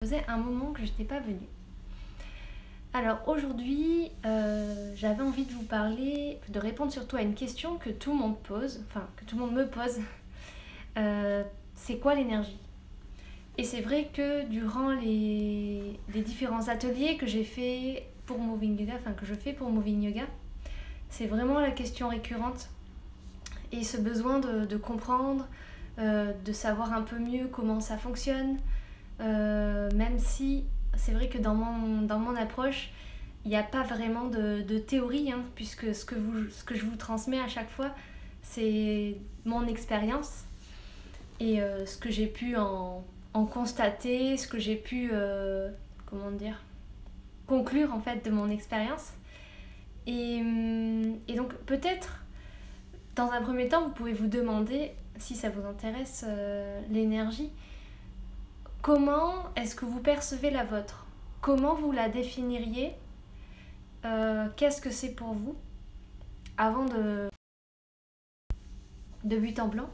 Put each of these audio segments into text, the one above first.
Ça faisait un moment que je n'étais pas venue. Alors aujourd'hui, j'avais envie de vous parler, de répondre surtout à une question que tout le monde pose, enfin que tout le monde me pose. C'est quoi l'énergie? Et c'est vrai que durant les différents ateliers que j'ai fait pour Moving Yoga, enfin que je fais pour Moving Yoga, c'est vraiment la question récurrente. Et ce besoin de comprendre, de savoir un peu mieux comment ça fonctionne, même si c'est vrai que dans mon approche, il n'y a pas vraiment de théorie, hein, puisque ce que je vous transmets à chaque fois, c'est mon expérience et ce que j'ai pu en constater, ce que j'ai pu conclure en fait de mon expérience. Et donc peut-être, dans un premier temps, vous pouvez vous demander, si ça vous intéresse, l'énergie. Comment est-ce que vous percevez la vôtre? Comment vous la définiriez? Qu'est-ce que c'est pour vous? Avant de but en blanc,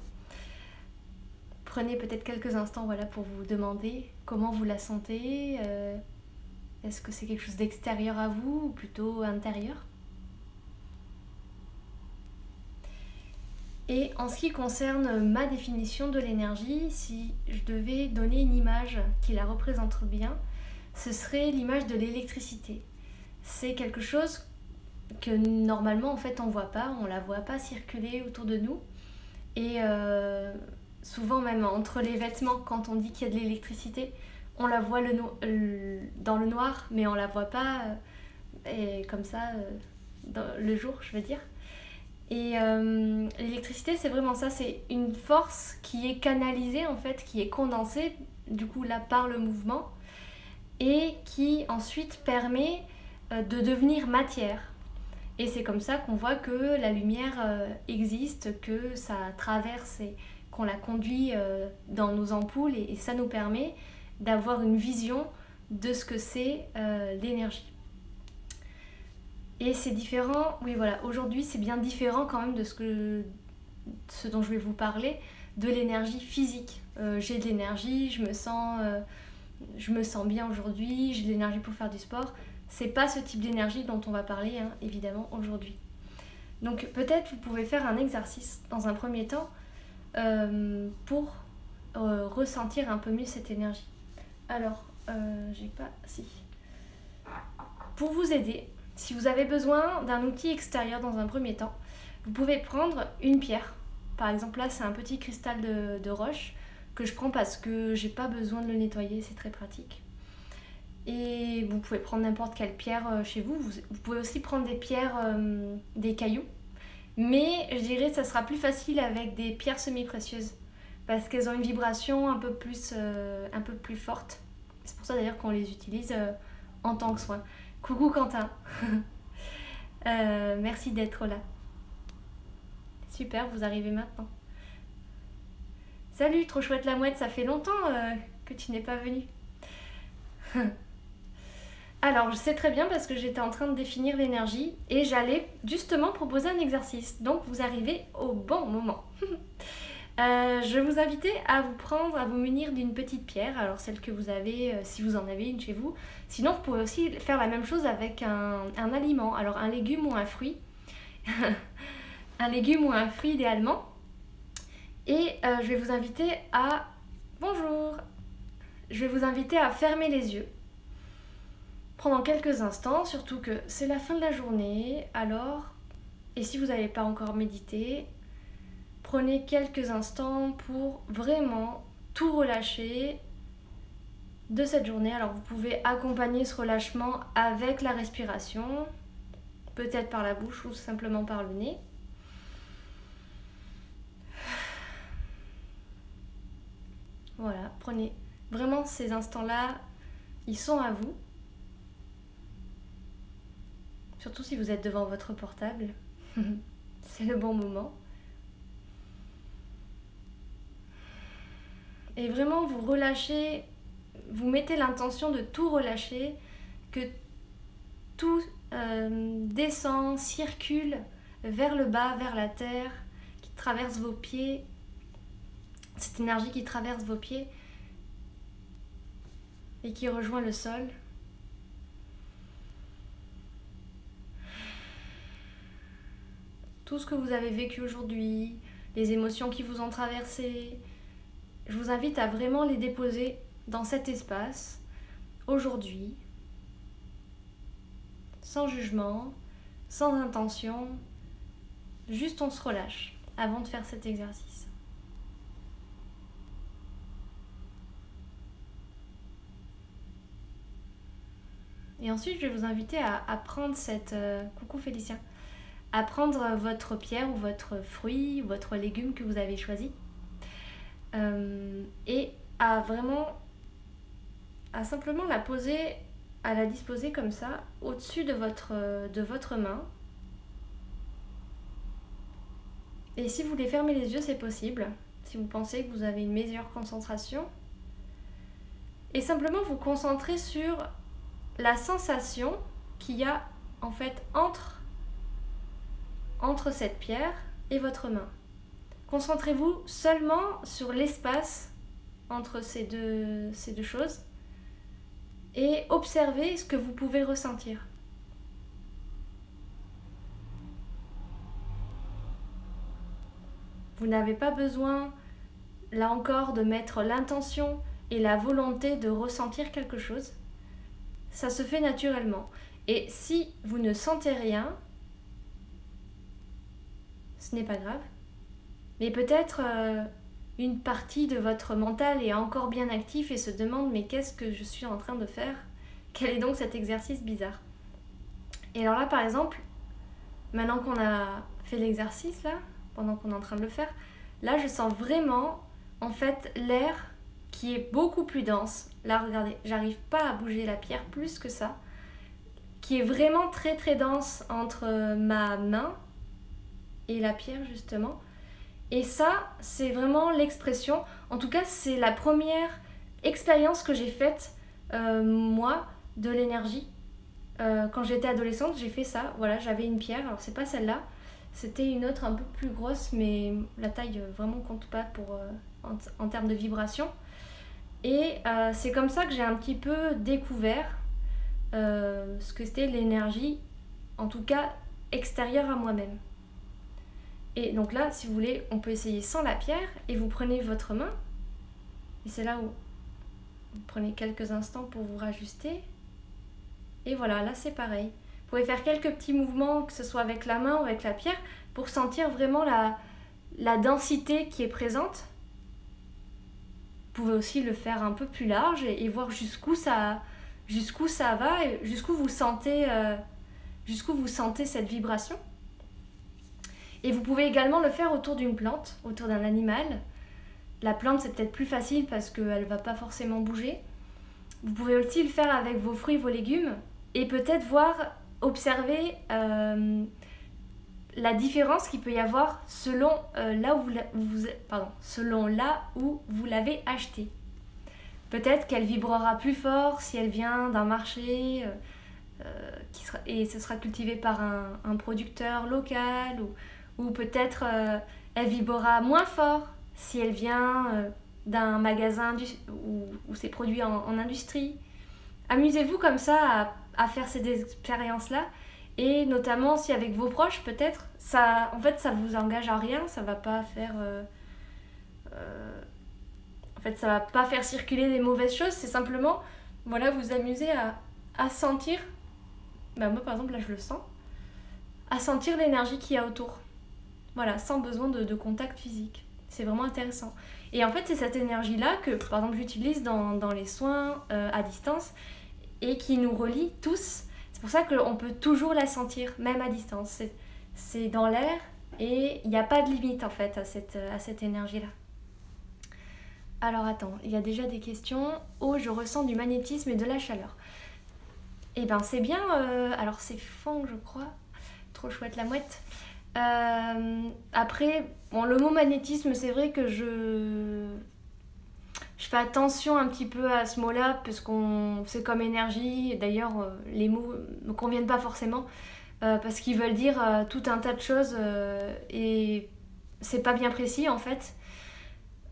prenez peut-être quelques instants pour vous demander comment vous la sentez. Est-ce que c'est quelque chose d'extérieur à vous ou plutôt intérieur? Et en ce qui concerne ma définition de l'énergie, si je devais donner une image qui la représente bien, ce serait l'image de l'électricité. C'est quelque chose que normalement en fait on voit pas, on la voit pas circuler autour de nous. Et souvent même entre les vêtements, quand on dit qu'il y a de l'électricité, on la voit dans le noir, mais on la voit pas et comme ça dans le jour, je veux dire. Et l'électricité, c'est vraiment ça, c'est une force qui est canalisée en fait, qui est condensée du coup là par le mouvement et qui ensuite permet de devenir matière. Et c'est comme ça qu'on voit que la lumière existe, que ça traverse et qu'on la conduit dans nos ampoules et ça nous permet d'avoir une vision de ce que c'est l'énergie. Et c'est différent, oui voilà, aujourd'hui c'est bien différent quand même de ce dont je vais vous parler, de l'énergie physique. J'ai de l'énergie, je me sens bien aujourd'hui, j'ai de l'énergie pour faire du sport. C'est pas ce type d'énergie dont on va parler, hein, évidemment, aujourd'hui. Donc peut-être vous pouvez faire un exercice dans un premier temps pour ressentir un peu mieux cette énergie. Alors, j'ai pas... Si. Pour vous aider, si vous avez besoin d'un outil extérieur dans un premier temps, vous pouvez prendre une pierre. Par exemple, là, c'est un petit cristal de roche que je prends parce que j'ai pas besoin de le nettoyer, c'est très pratique. Et vous pouvez prendre n'importe quelle pierre chez vous. Vous pouvez aussi prendre des pierres, des cailloux. Mais je dirais que ça sera plus facile avec des pierres semi-précieuses parce qu'elles ont une vibration un peu plus forte. C'est pour ça d'ailleurs qu'on les utilise en tant que soin. Coucou Quentin. Merci d'être là. Super, vous arrivez maintenant. Salut, trop chouette la mouette, ça fait longtemps que tu n'es pas venue. Alors, je sais très bien parce que j'étais en train de définir l'énergie et j'allais justement proposer un exercice. Donc, vous arrivez au bon moment. Je vous invitais à vous munir d'une petite pierre. Alors, celle que vous avez, si vous en avez une chez vous. Sinon, vous pouvez aussi faire la même chose avec un aliment. Alors, un légume ou un fruit. Un légume ou un fruit idéalement. Et je vais vous inviter à... Bonjour. Je vais vous inviter à fermer les yeux pendant quelques instants, surtout que c'est la fin de la journée, alors, et si vous n'avez pas encore médité, prenez quelques instants pour vraiment tout relâcher de cette journée. Alors vous pouvez accompagner ce relâchement avec la respiration, peut-être par la bouche ou simplement par le nez. Voilà, prenez vraiment ces instants-là, ils sont à vous. Surtout si vous êtes devant votre portable, c'est le bon moment. Et vraiment vous relâchez, vous mettez l'intention de tout relâcher, que tout descend, circule vers le bas, vers la terre, qui traverse vos pieds, cette énergie qui traverse vos pieds. et qui rejoint le sol. Tout ce que vous avez vécu aujourd'hui, les émotions qui vous ont traversé, je vous invite à vraiment les déposer dans cet espace, aujourd'hui, sans jugement, sans intention, juste on se relâche avant de faire cet exercice. Et ensuite, je vais vous inviter à prendre cette... coucou Félicien. À prendre votre pierre ou votre fruit, ou votre légume que vous avez choisi. Et à vraiment... à simplement la poser, à la disposer comme ça, au-dessus de votre main. Et si vous voulez fermer les yeux, c'est possible. Si vous pensez que vous avez une meilleure concentration. Et simplement vous concentrer sur la sensation qu'il y a en fait entre cette pierre et votre main. Concentrez-vous seulement sur l'espace entre ces deux choses et observez ce que vous pouvez ressentir. Vous n'avez pas besoin, là encore, de mettre l'intention et la volonté de ressentir quelque chose. Ça se fait naturellement. Et si vous ne sentez rien, ce n'est pas grave. Mais peut-être une partie de votre mental est encore bien active et se demande mais qu'est-ce que je suis en train de faire? Quel est donc cet exercice bizarre? Et alors là, par exemple, maintenant qu'on a fait l'exercice là, pendant qu'on est en train de le faire, là je sens vraiment en fait l'air qui est beaucoup plus dense. Là regardez, j'arrive pas à bouger la pierre plus que ça, qui est vraiment très très dense entre ma main et la pierre justement. Et ça, c'est vraiment l'expression, en tout cas c'est la première expérience que j'ai faite moi de l'énergie. Quand j'étais adolescente, j'ai fait ça, voilà, j'avais une pierre, alors c'est pas celle-là, c'était une autre un peu plus grosse, mais la taille vraiment compte pas pour, en termes de vibration. Et c'est comme ça que j'ai un petit peu découvert ce que c'était l'énergie, en tout cas extérieure à moi-même. Et donc là, si vous voulez, on peut essayer sans la pierre et vous prenez votre main. Et c'est là où vous prenez quelques instants pour vous rajuster. Et voilà, là c'est pareil. Vous pouvez faire quelques petits mouvements, que ce soit avec la main ou avec la pierre, pour sentir vraiment la densité qui est présente. Vous pouvez aussi le faire un peu plus large et voir jusqu'où ça va et jusqu'où vous sentez cette vibration. Et vous pouvez également le faire autour d'une plante, autour d'un animal. La plante, c'est peut-être plus facile parce qu'elle ne va pas forcément bouger. Vous pouvez aussi le faire avec vos fruits, vos légumes. Et peut-être observer la différence qu'il peut y avoir selon là où vous l'avez acheté. Peut-être qu'elle vibrera plus fort si elle vient d'un marché et ce sera cultivé par un producteur local, ou peut-être elle vibrera moins fort si elle vient d'un magasin où c'est produit en industrie. Amusez-vous comme ça à faire ces expériences-là, et notamment si avec vos proches peut-être, ça vous engage à rien, ça va pas faire ça va pas faire circuler des mauvaises choses, c'est simplement voilà, vous amuser à sentir, moi par exemple là je le sens, à sentir l'énergie qu'il y a autour, voilà, sans besoin de contact physique. C'est vraiment intéressant. Et en fait c'est cette énergie là que par exemple j'utilise dans les soins à distance et qui nous relie tous. C'est pour ça qu'on peut toujours la sentir, même à distance. C'est dans l'air et il n'y a pas de limite en fait à cette énergie-là. Alors attends, il y a déjà des questions. Oh, je ressens du magnétisme et de la chaleur. Eh ben c'est bien, alors c'est Fang je crois. Trop chouette la mouette. Après, bon, le mot magnétisme, c'est vrai que je fais attention un petit peu à ce mot-là parce qu'on c'est comme énergie. D'ailleurs, les mots ne me conviennent pas forcément parce qu'ils veulent dire tout un tas de choses et c'est pas bien précis en fait.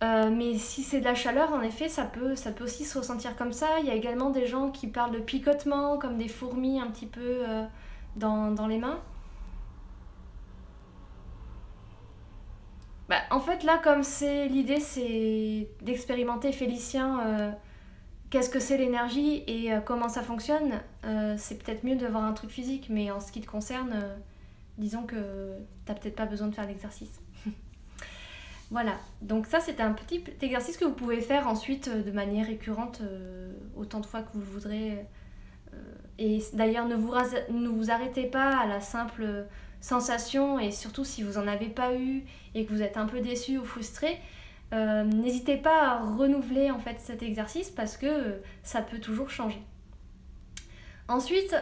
Mais si c'est de la chaleur, en effet, ça peut aussi se ressentir comme ça. Il y a également des gens qui parlent de picotement, comme des fourmis un petit peu dans les mains. Bah, en fait, là, comme l'idée, c'est d'expérimenter Félicien, qu'est-ce que c'est l'énergie et comment ça fonctionne. C'est peut-être mieux d'avoir un truc physique, mais en ce qui te concerne, disons que t'as peut-être pas besoin de faire l'exercice. Voilà, donc ça c'était un petit exercice que vous pouvez faire ensuite de manière récurrente autant de fois que vous le voudrez. Et d'ailleurs ne vous arrêtez pas à la simple sensation, et surtout si vous n'en avez pas eu et que vous êtes un peu déçu ou frustré, n'hésitez pas à renouveler en fait cet exercice parce que ça peut toujours changer. Ensuite,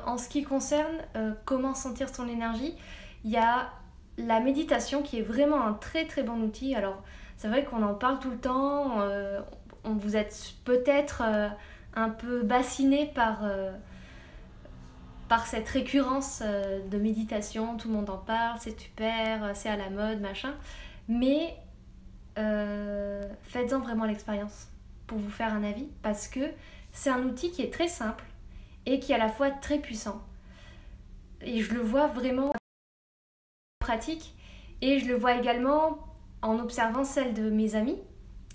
en ce qui concerne comment sentir son énergie, il y a la méditation qui est vraiment un très très bon outil. Alors c'est vrai qu'on en parle tout le temps, vous êtes peut-être un peu bassiné par cette récurrence de méditation, tout le monde en parle, c'est super, c'est à la mode, machin, mais faites-en vraiment l'expérience pour vous faire un avis, parce que c'est un outil qui est très simple et qui est à la fois très puissant. Et je le vois vraiment pratique, et je le vois également en observant celles de mes amis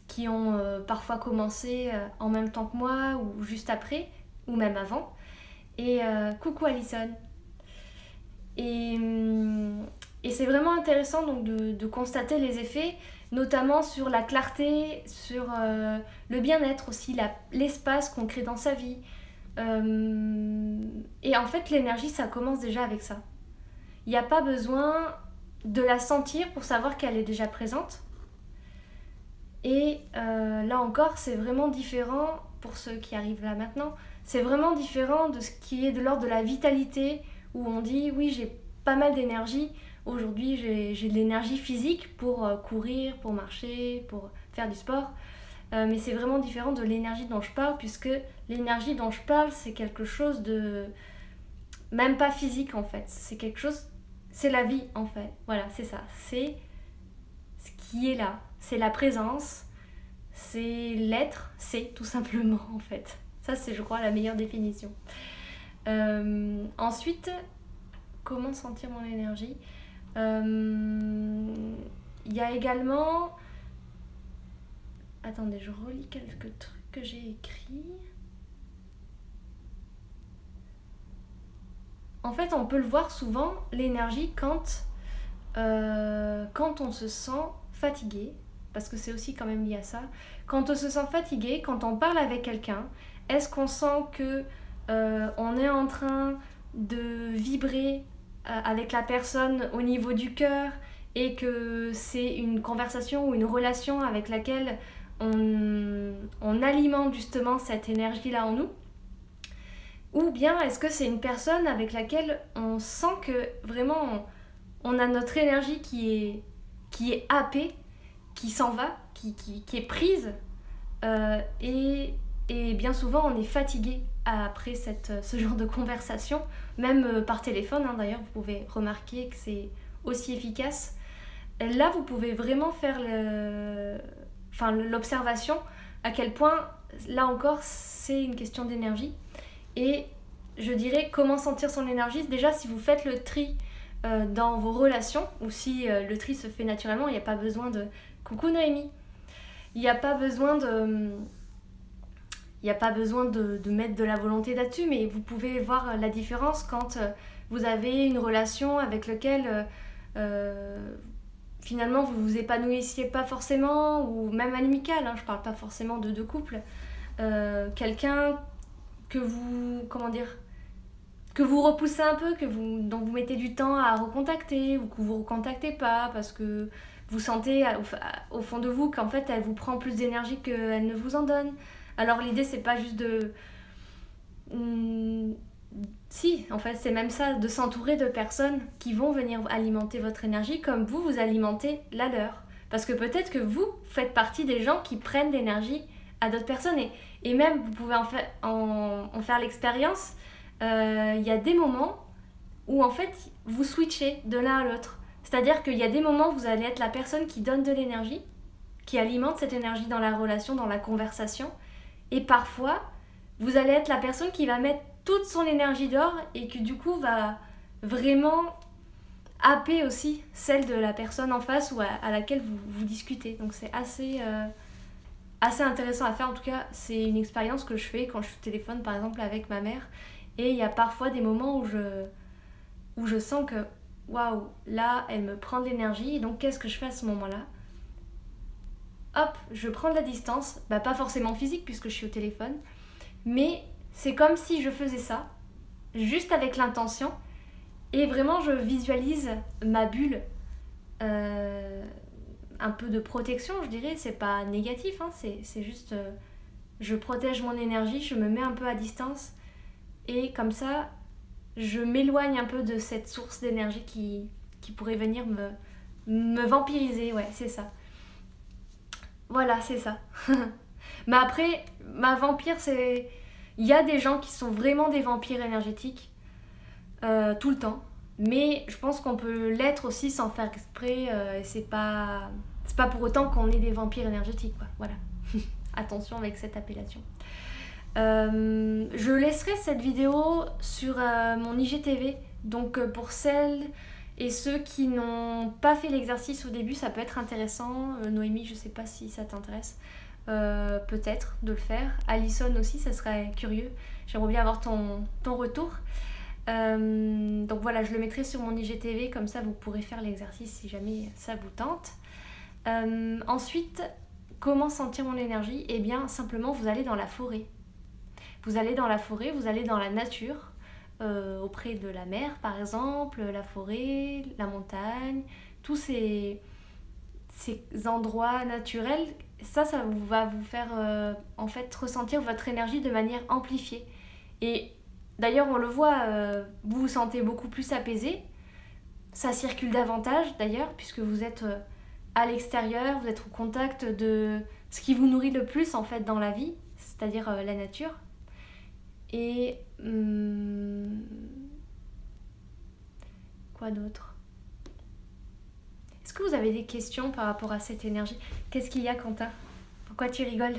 qui ont parfois commencé en même temps que moi ou juste après ou même avant. Et coucou Alison. Et c'est vraiment intéressant donc de constater les effets, notamment sur la clarté, sur le bien-être aussi, l'espace qu'on crée dans sa vie. Et en fait l'énergie ça commence déjà avec ça. Il n'y a pas besoin de la sentir pour savoir qu'elle est déjà présente. Et là encore, c'est vraiment différent pour ceux qui arrivent là maintenant. C'est vraiment différent de ce qui est de l'ordre de la vitalité, où on dit oui, j'ai pas mal d'énergie. Aujourd'hui, j'ai de l'énergie physique pour courir, pour marcher, pour faire du sport. Mais c'est vraiment différent de l'énergie dont je parle, puisque l'énergie dont je parle, c'est quelque chose de même pas physique en fait. C'est quelque chose. C'est la vie en fait, voilà, c'est ça. C'est ce qui est là, c'est la présence, c'est l'être, c'est tout simplement en fait. Ça c'est je crois la meilleure définition. Ensuite, comment sentir mon énergie ? Il y a également... Attendez, je relis quelques trucs que j'ai écrits. En fait, on peut le voir souvent, l'énergie, quand on se sent fatigué, parce que c'est aussi quand même lié à ça. Quand on se sent fatigué, quand on parle avec quelqu'un, est-ce qu'on sent que on est en train de vibrer avec la personne au niveau du cœur et que c'est une conversation ou une relation avec laquelle on alimente justement cette énergie-là en nous ? Ou bien est-ce que c'est une personne avec laquelle on sent que vraiment on a notre énergie qui est happée, qui s'en va, qui est prise et bien souvent on est fatigué après ce genre de conversation, même par téléphone hein, d'ailleurs vous pouvez remarquer que c'est aussi efficace. Et là vous pouvez vraiment faire l'observation à quel point là encore c'est une question d'énergie. Et je dirais comment sentir son énergie. Déjà, si vous faites le tri dans vos relations, ou si le tri se fait naturellement, il n'y a pas besoin de... Coucou Noémie. Il n'y a pas besoin de mettre de la volonté là-dessus, mais vous pouvez voir la différence quand vous avez une relation avec laquelle finalement vous vous épanouissiez pas forcément, ou même amicale, hein, je parle pas forcément de deux couples. Quelqu'un que vous repoussez un peu, dont vous mettez du temps à recontacter, ou que vous ne recontactez pas parce que vous sentez au fond de vous qu'en fait elle vous prend plus d'énergie qu'elle ne vous en donne. Alors l'idée c'est pas juste si, en fait c'est même ça, de s'entourer de personnes qui vont venir alimenter votre énergie comme vous alimentez la leur. Parce que peut-être que vous faites partie des gens qui prennent d'énergie à d'autres personnes, et même vous pouvez en faire l'expérience. Il y a des moments où en fait vous switchez de l'un à l'autre, c'est-à-dire qu'il y a des moments où vous allez être la personne qui donne de l'énergie qui alimente cette énergie dans la relation, dans la conversation. Et parfois, vous allez être la personne qui va mettre toute son énergie dehors et qui du coup va vraiment happer aussi celle de la personne en face ou à laquelle vous discutez. Donc c'est assez intéressant à faire. En tout cas, c'est une expérience que je fais quand je suis au téléphone par exemple avec ma mère. Et il y a parfois des moments où je sens que waouh, là elle me prend de l'énergie. Et donc qu'est-ce que je fais à ce moment-là? Hop, je prends de la distance, pas forcément physique puisque je suis au téléphone, mais c'est comme si je faisais ça, juste avec l'intention, et vraiment je visualise ma bulle, un peu de protection je dirais, c'est pas négatif, hein, c'est juste, je protège mon énergie, je me mets un peu à distance, et comme ça, je m'éloigne un peu de cette source d'énergie qui pourrait venir me vampiriser, ouais, c'est ça. Voilà, c'est ça. Mais après, ma vampire, c'est... Il y a des gens qui sont vraiment des vampires énergétiques, tout le temps. Mais je pense qu'on peut l'être aussi sans faire exprès. Et c'est pas pour autant qu'on est des vampires énergétiques, quoi. Voilà. Attention avec cette appellation. Je laisserai cette vidéo sur mon IGTV. Donc pour celles et ceux qui n'ont pas fait l'exercice au début, ça peut être intéressant. Noémie, je sais pas si ça t'intéresse. Peut-être de le faire. Alison aussi, ça serait curieux. J'aimerais bien avoir ton retour. Donc voilà, je le mettrai sur mon IGTV, comme ça vous pourrez faire l'exercice si jamais ça vous tente. Ensuite, comment sentir mon énergie? Eh bien, simplement, vous allez dans la forêt. Vous allez dans la forêt, vous allez dans la nature, auprès de la mer par exemple, la forêt, la montagne, tous ces endroits naturels. Ça va vous faire en fait ressentir votre énergie de manière amplifiée. Et d'ailleurs on le voit, vous vous sentez beaucoup plus apaisé, ça circule davantage d'ailleurs puisque vous êtes à l'extérieur, vous êtes au contact de ce qui vous nourrit le plus en fait dans la vie, c'est-à-dire la nature. Et quoi d'autre? Est-ce que vous avez des questions par rapport à cette énergie? Qu'est-ce qu'il y a, Quentin? Pourquoi tu rigoles?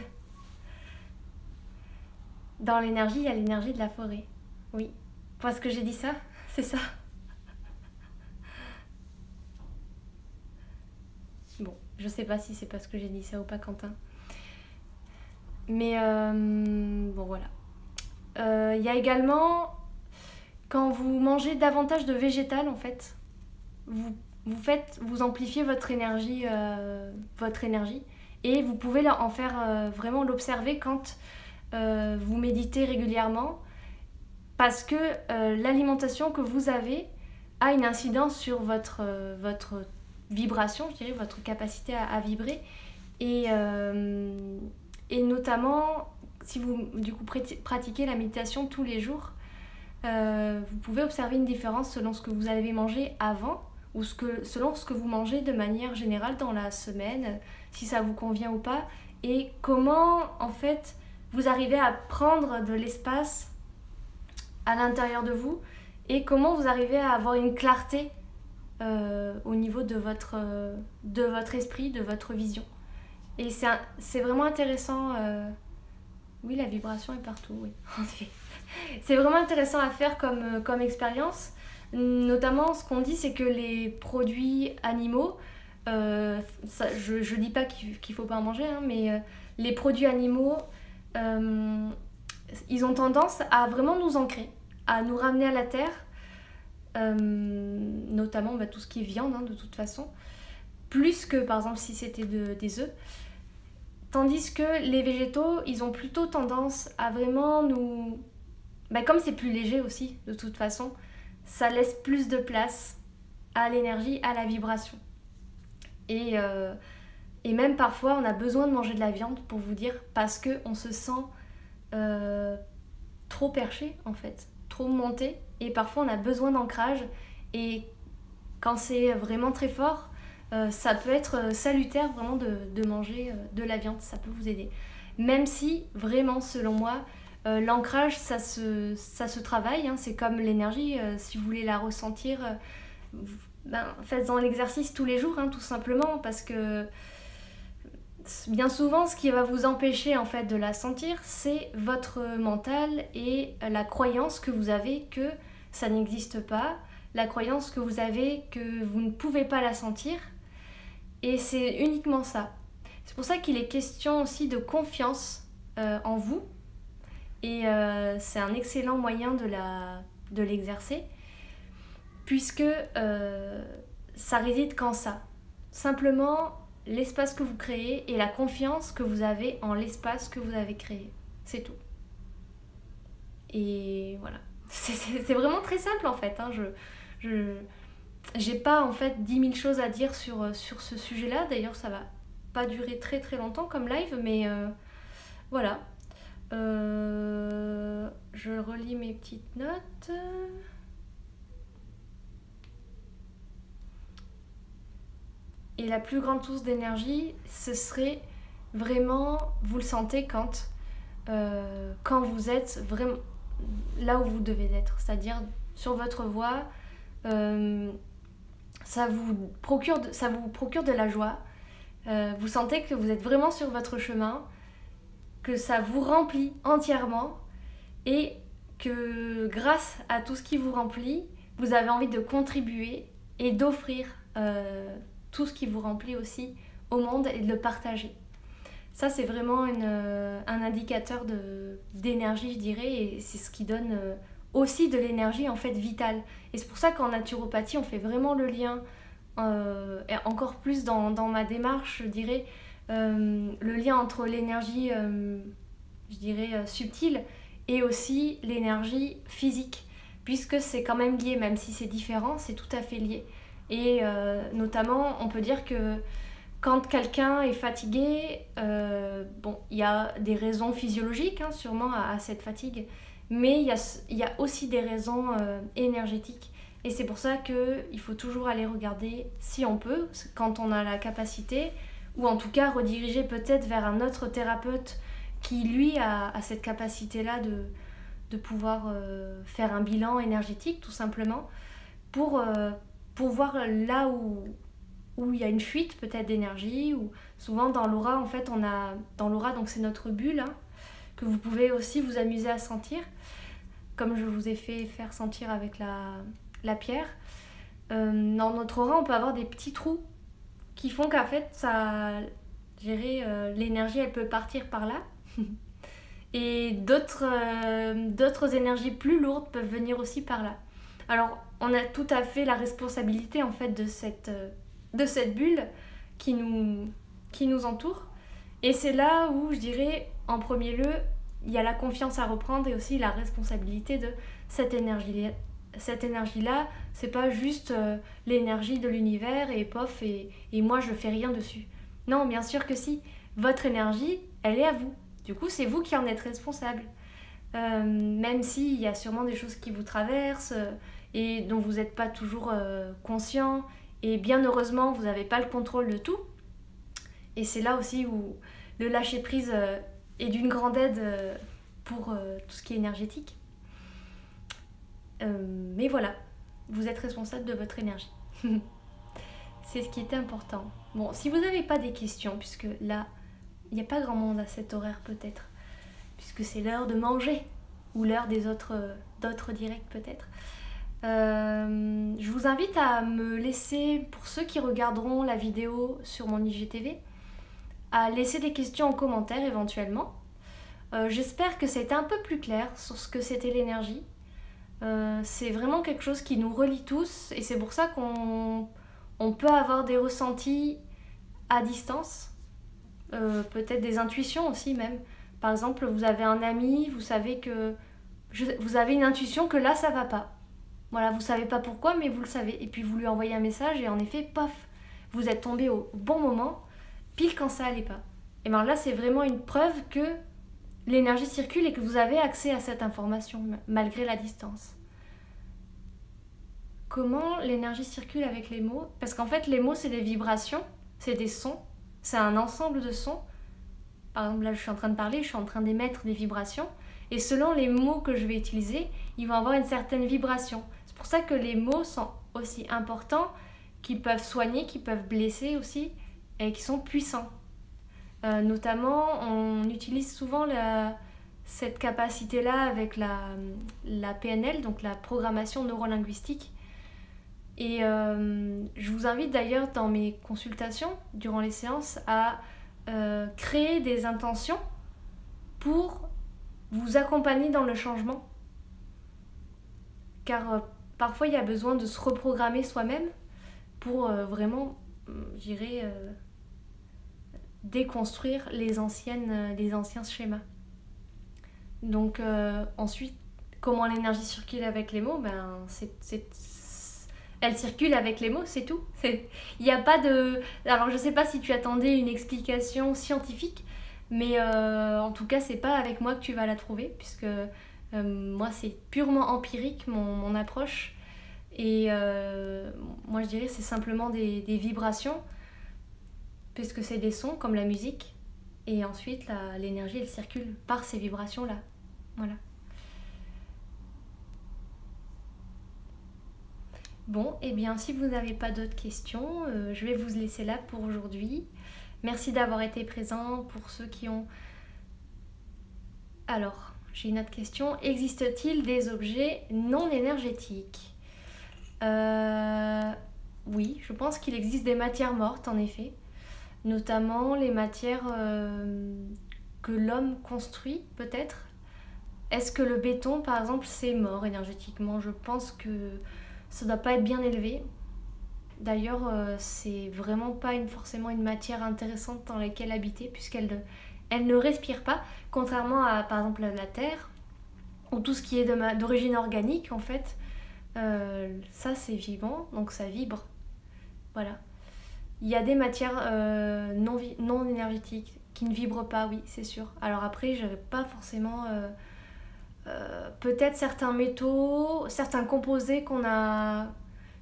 Dans l'énergie, il y a l'énergie de la forêt. Oui. Parce que j'ai dit ça, c'est ça. Bon, je sais pas si c'est parce que j'ai dit ça ou pas, Quentin. Mais bon, voilà. Il y a également, quand vous mangez davantage de végétal, en fait, vous amplifiez votre énergie, et vous pouvez en faire vraiment l'observer quand vous méditez régulièrement, parce que l'alimentation que vous avez a une incidence sur votre vibration, je dirais, votre capacité à vibrer, et notamment si vous du coup pratiquez la méditation tous les jours, vous pouvez observer une différence selon ce que vous avez mangé avant ou selon ce que vous mangez de manière générale dans la semaine, si ça vous convient ou pas, et comment en fait vous arrivez à prendre de l'espace à l'intérieur de vous et comment vous arrivez à avoir une clarté au niveau de votre esprit, de votre vision. Et c'est vraiment intéressant. Oui, la vibration est partout, oui, en effet. C'est vraiment intéressant à faire comme expérience. Notamment, ce qu'on dit, c'est que les produits animaux, je dis pas qu'il faut pas en manger, hein, mais les produits animaux, ils ont tendance à vraiment nous ancrer, à nous ramener à la terre, notamment tout ce qui est viande, hein, de toute façon, plus que par exemple si c'était des œufs. Tandis que les végétaux, ils ont plutôt tendance à vraiment nous... comme c'est plus léger aussi, de toute façon, ça laisse plus de place à l'énergie, à la vibration. Et même parfois, on a besoin de manger de la viande, pour vous dire, parce qu'on se sent trop perché, en fait, trop monté. Et parfois, on a besoin d'ancrage. Et quand c'est vraiment très fort... ça peut être salutaire vraiment de manger de la viande, ça peut vous aider. Même si, vraiment, selon moi, l'ancrage, ça se travaille, hein, c'est comme l'énergie, si vous voulez la ressentir, faites-en l'exercice tous les jours, hein, tout simplement, parce que bien souvent, ce qui va vous empêcher en fait de la sentir, c'est votre mental et la croyance que vous avez que ça n'existe pas, la croyance que vous avez que vous ne pouvez pas la sentir, et c'est uniquement ça. C'est pour ça qu'il est question aussi de confiance en vous, et c'est un excellent moyen de l'exercer, puisque ça réside qu'en ça. Simplement l'espace que vous créez et la confiance que vous avez en l'espace que vous avez créé. C'est tout. Et voilà. C'est vraiment très simple en fait. Hein. J'ai pas en fait 10 000 choses à dire sur ce sujet-là. D'ailleurs, ça va pas durer très très longtemps comme live, mais voilà. Je relis mes petites notes. Et la plus grande source d'énergie, ce serait vraiment, vous le sentez quand vous êtes vraiment là où vous devez être, c'est-à-dire sur votre voie, ça vous procure de la joie, vous sentez que vous êtes vraiment sur votre chemin, que ça vous remplit entièrement et que grâce à tout ce qui vous remplit, vous avez envie de contribuer et d'offrir tout ce qui vous remplit aussi au monde et de le partager. Ça, c'est vraiment un indicateur d'énergie, je dirais, et c'est ce qui donne aussi de l'énergie en fait vitale. Et c'est pour ça qu'en naturopathie, on fait vraiment le lien, et encore plus dans ma démarche, je dirais, le lien entre l'énergie, je dirais, subtile et aussi l'énergie physique, puisque c'est quand même lié, même si c'est différent, c'est tout à fait lié. Et notamment, on peut dire que quand quelqu'un est fatigué, bon, il y a des raisons physiologiques, hein, sûrement, à cette fatigue, mais il y a aussi des raisons énergétiques. Et c'est pour ça qu'il faut toujours aller regarder, si on peut, quand on a la capacité, ou en tout cas rediriger peut-être vers un autre thérapeute qui, lui, a cette capacité-là de pouvoir faire un bilan énergétique, tout simplement, pour voir là où il y a une fuite peut-être d'énergie, ou souvent dans l'aura, en fait, on a dans l'aura, donc c'est notre bulle, hein, que vous pouvez aussi vous amuser à sentir, comme je vous ai fait faire sentir avec la pierre. Dans notre aura, on peut avoir des petits trous qui font qu'en fait, l'énergie, elle peut partir par là. Et d'autres énergies plus lourdes peuvent venir aussi par là. Alors, on a tout à fait la responsabilité en fait de cette bulle qui nous entoure. Et c'est là où, je dirais, en premier lieu, il y a la confiance à reprendre et aussi la responsabilité de cette énergie. Cette énergie-là, c'est pas juste l'énergie de l'univers et pof, et moi je fais rien dessus. Non, bien sûr que si. Votre énergie, elle est à vous. Du coup, c'est vous qui en êtes responsable. Même s'il y a sûrement des choses qui vous traversent et dont vous n'êtes pas toujours conscient. Et bien heureusement, vous n'avez pas le contrôle de tout. Et c'est là aussi où le lâcher-prise est d'une grande aide pour tout ce qui est énergétique. Mais voilà, vous êtes responsable de votre énergie. C'est ce qui était important. Bon, si vous n'avez pas des questions, puisque là, il n'y a pas grand monde à cet horaire peut-être, puisque c'est l'heure de manger, ou l'heure d'autres directs peut-être. Je vous invite à me laisser, pour ceux qui regarderont la vidéo sur mon IGTV, à laisser des questions en commentaire éventuellement. J'espère que c'était un peu plus clair sur ce que c'était l'énergie. C'est vraiment quelque chose qui nous relie tous et c'est pour ça qu'on peut avoir des ressentis à distance, peut-être des intuitions aussi même. Par exemple, vous avez un ami, vous savez que vous avez une intuition que là ça va pas. Voilà, vous savez pas pourquoi, mais vous le savez. Et puis vous lui envoyez un message et en effet, paf, vous êtes tombé au bon moment, pile quand ça allait pas. Et bien là, c'est vraiment une preuve que l'énergie circule et que vous avez accès à cette information, malgré la distance. Comment l'énergie circule avec les mots? Parce qu'en fait, les mots, c'est des vibrations, c'est des sons, c'est un ensemble de sons. Par exemple, là, je suis en train de parler, je suis en train d'émettre des vibrations. Et selon les mots que je vais utiliser, ils vont avoir une certaine vibration. C'est pour ça que les mots sont aussi importants, qui peuvent soigner, qui peuvent blesser aussi, et qui sont puissants. Notamment, on utilise souvent cette capacité-là avec la PNL, donc la programmation neurolinguistique. Et je vous invite d'ailleurs dans mes consultations, durant les séances, à créer des intentions pour vous accompagner dans le changement. Car parfois, il y a besoin de se reprogrammer soi-même pour vraiment, je dirais, déconstruire les anciens schémas. Donc ensuite, comment l'énergie circule avec les mots, elle circule avec les mots, c'est tout. Il n'y a pas de... Alors je ne sais pas si tu attendais une explication scientifique, mais en tout cas, c'est pas avec moi que tu vas la trouver, puisque moi, c'est purement empirique, mon approche. Et moi, je dirais c'est simplement des vibrations, puisque c'est des sons, comme la musique. Et ensuite, l'énergie, elle circule par ces vibrations-là. Voilà. Bon, et bien, si vous n'avez pas d'autres questions, je vais vous laisser là pour aujourd'hui. Merci d'avoir été présent pour ceux qui ont... Alors, j'ai une autre question. Existe-t-il des objets non énergétiques ? Oui, je pense qu'il existe des matières mortes, en effet. Notamment les matières que l'homme construit, peut-être. Est-ce que le béton, par exemple, c'est mort énergétiquement ? Je pense que ça ne doit pas être bien élevé. D'ailleurs, c'est vraiment pas forcément une matière intéressante dans laquelle habiter, puisqu'elle ne respire pas, contrairement à, par exemple, la terre, ou tout ce qui est d'origine organique, en fait. Ça, c'est vivant, donc ça vibre. Voilà. Il y a des matières non énergétiques qui ne vibrent pas, oui, c'est sûr. Alors après, je n'aurais pas forcément... peut-être certains métaux, certains composés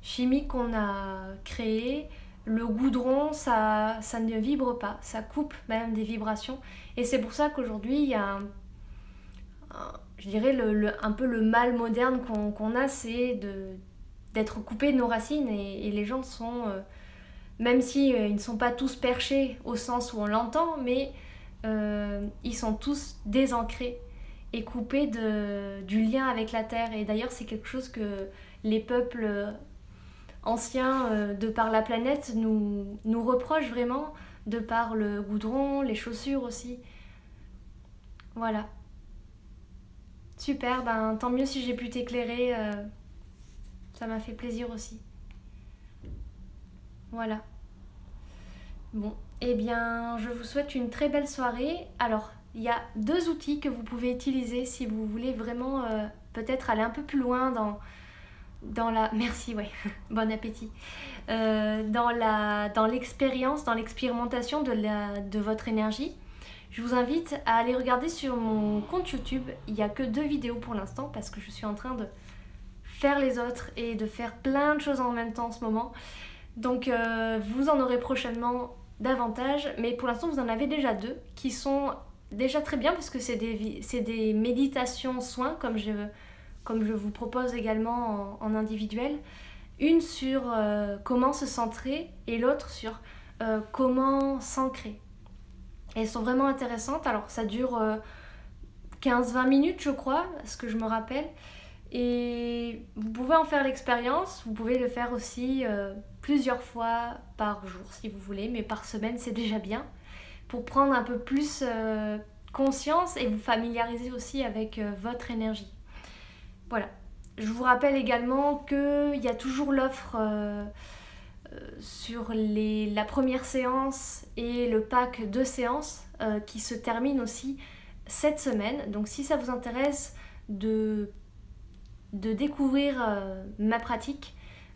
chimiques qu'on a créés, le goudron, ça ne vibre pas, ça coupe même des vibrations. Et c'est pour ça qu'aujourd'hui, il y a je dirais un peu le mal moderne qu'on a, c'est d'être coupé de nos racines. Et les gens sont, même si ils ne sont pas tous perchés au sens où on l'entend, mais ils sont tous désancrés et coupés du lien avec la terre. Et d'ailleurs, c'est quelque chose que les peuples anciens de par la planète nous reprochent vraiment, de par le goudron, les chaussures aussi. Voilà. Super, tant mieux si j'ai pu t'éclairer. Ça m'a fait plaisir aussi. Voilà. Bon, eh bien, je vous souhaite une très belle soirée. Alors, il y a 2 outils que vous pouvez utiliser si vous voulez vraiment peut-être aller un peu plus loin dans la... Merci, ouais, bon appétit. Dans l'expérience, dans l'expérimentation de votre énergie. Je vous invite à aller regarder sur mon compte YouTube. Il n'y a que 2 vidéos pour l'instant parce que je suis en train de faire les autres et de faire plein de choses en même temps en ce moment. Donc vous en aurez prochainement davantage, mais pour l'instant vous en avez déjà 2 qui sont déjà très bien parce que c'est des méditations soins comme je vous propose également en individuel. Une sur comment se centrer et l'autre sur comment s'ancrer. Elles sont vraiment intéressantes. Alors ça dure 15-20 minutes je crois, ce que je me rappelle. Et vous pouvez en faire l'expérience. Vous pouvez le faire aussi plusieurs fois par jour si vous voulez. Mais par semaine c'est déjà bien. Pour prendre un peu plus conscience et vous familiariser aussi avec votre énergie. Voilà. Je vous rappelle également qu'il y a toujours l'offre... sur la première séance et le pack 2 séances qui se termine aussi cette semaine. Donc si ça vous intéresse de découvrir ma pratique,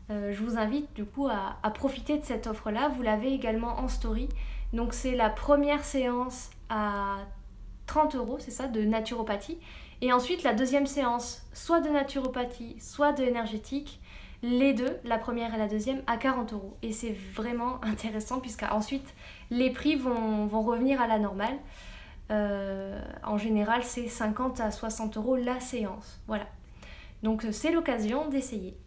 je vous invite du coup à profiter de cette offre-là. Vous l'avez également en story. Donc c'est la première séance à 30 €, c'est ça, de naturopathie. Et ensuite la deuxième séance, soit de naturopathie, soit de énergétique. Les deux, la première et la deuxième, à 40 €. Et c'est vraiment intéressant puisqu'ensuite les prix vont revenir à la normale. En général, c'est 50 à 60 € la séance. Voilà. Donc c'est l'occasion d'essayer.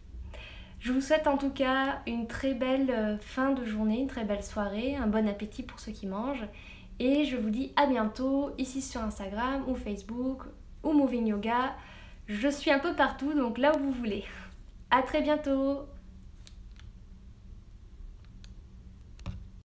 Je vous souhaite en tout cas une très belle fin de journée, une très belle soirée, un bon appétit pour ceux qui mangent. Et je vous dis à bientôt ici sur Instagram ou Facebook ou Moving Yoga. Je suis un peu partout, donc là où vous voulez. À très bientôt!